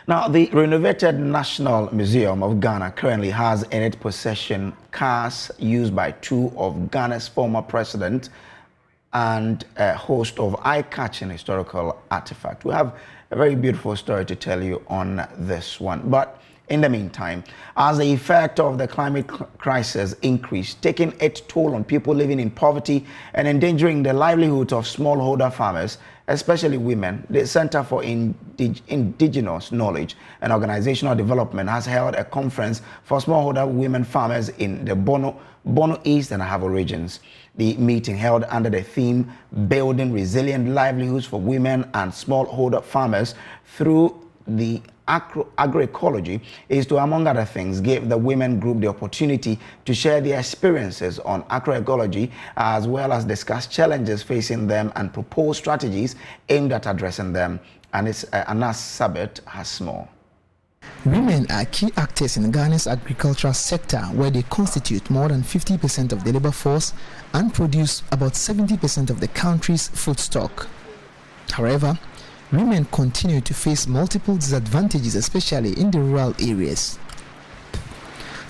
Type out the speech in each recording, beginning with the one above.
Now, the renovated National Museum of Ghana currently has in its possession cars used by two of Ghana's former presidents and a host of eye-catching historical artifacts. We have a very beautiful story to tell you on this one. But in the meantime, as the effect of the climate crisis increased, taking its toll on people living in poverty and endangering the livelihoods of smallholder farmers, especially women, the Center for Indigenous Knowledge and Organizational Development has held a conference for smallholder women farmers in the Bono East and Ahafo regions. The meeting, held under the theme Building Resilient Livelihoods for Women and Smallholder Farmers through the agroecology, is to, among other things, give the women group the opportunity to share their experiences on agroecology, as well as discuss challenges facing them and propose strategies aimed at addressing them. And it's Anas Sabet has more. Women are key actors in Ghana's agricultural sector, where they constitute more than 50% of the labor force and produce about 70% of the country's food stock. However, women continue to face multiple disadvantages, especially in the rural areas.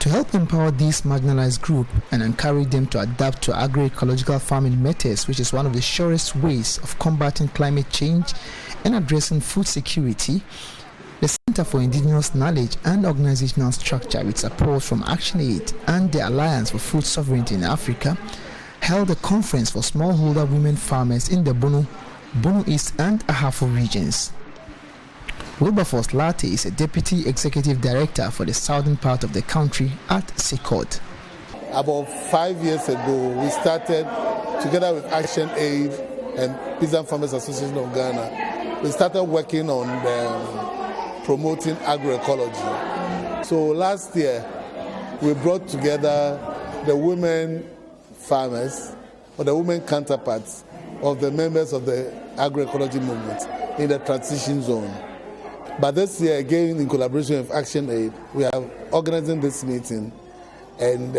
To help empower this marginalized group and encourage them to adapt to agroecological farming methods, which is one of the surest ways of combating climate change and addressing food security, the Center for Indigenous Knowledge and Organizational Structure, with support from ActionAid and the Alliance for Food Sovereignty in Africa, held a conference for smallholder women farmers in the Bono East and Ahafo regions. Wilberforce Latte is a Deputy Executive Director for the southern part of the country at SECOD. About 5 years ago, we started, together with ActionAid and Peasant Farmers Association of Ghana, we started working on promoting agroecology. So last year, we brought together the women farmers, or the women counterparts of the members of the agroecology movement in the transition zone. But this year, again, in collaboration with ActionAid, we are organizing this meeting and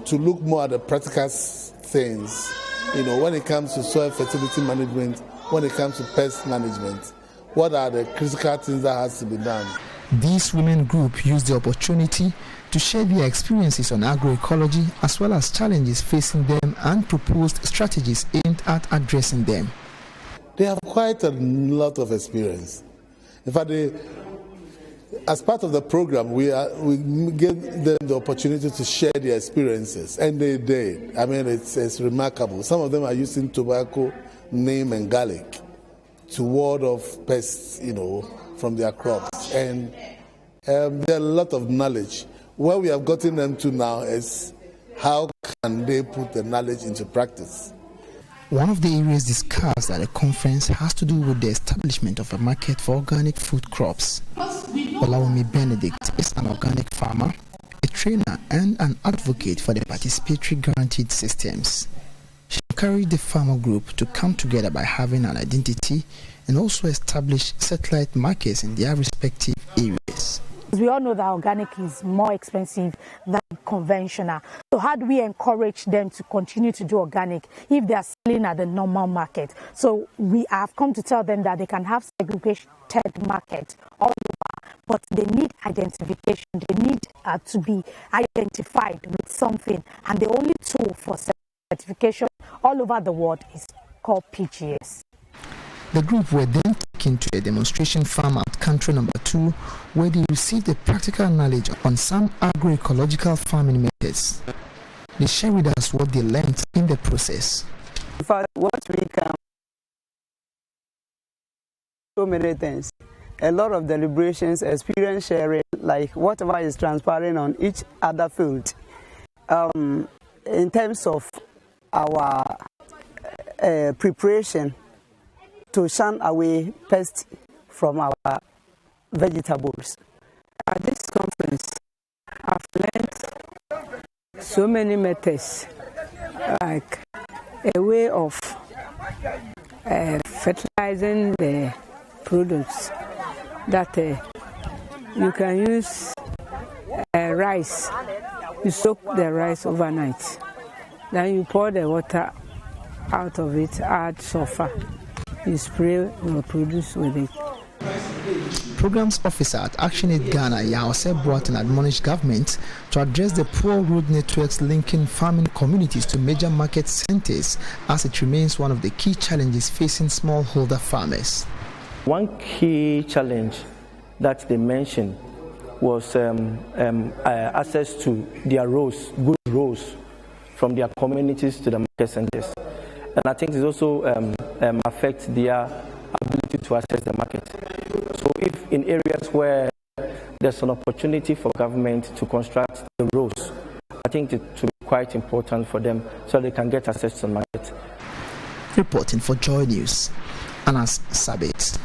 to look more at the practical things, when it comes to soil fertility management, when it comes to pest management. What are the critical things that has to be done? This women group used the opportunity to share their experiences on agroecology, as well as challenges facing them, and proposed strategies aimed at addressing them. They have quite a lot of experience. In fact, as part of the program, we gave them the opportunity to share their experiences, and they did. I mean, it's remarkable. Some of them are using tobacco, neem, and garlic to ward off pests, from their crops. And there are a lot of knowledge. Where we have gotten them to now is how can they put the knowledge into practice. One of the areas discussed at the conference has to do with the establishment of a market for organic food crops. Olawumi Benedict is an organic farmer, a trainer, and an advocate for the participatory guaranteed systems. She encouraged the farmer group to come together by having an identity and also establish satellite markets in their respective areas. We all know that organic is more expensive than conventional. So how do we encourage them to continue to do organic if they are selling at the normal market? So we have come to tell them that they can have segregated market all over, but they need identification. They need to be identified with something. And the only tool for certification all over the world is called PGS. The group were then taken to a demonstration farm at Country Number 2, where they received the practical knowledge on some agroecological farming methods. They share with us what they learned in the process. In fact, what we can, so many things, a lot of deliberations, experience sharing, like whatever is transpiring on each other field. In terms of our preparation to shun away pests from our vegetables. At this conference, I've learned so many methods, like a way of fertilizing the products, that you can use rice. You soak the rice overnight. Then you pour the water out of it, add sulfur. You spray your produce with it. Programs Officer at ActionAid Ghana, Yahose Boateng, admonished government to address the poor road networks linking farming communities to major market centers, as it remains one of the key challenges facing smallholder farmers. One key challenge that they mentioned was access to their roads, good roads from their communities to the market centers. And I think it also affects their ability to access the market. So if in areas where there's an opportunity for government to construct the roads, I think it will be quite important for them so they can get access to the market. Reporting for Joy News, Anas Sabit.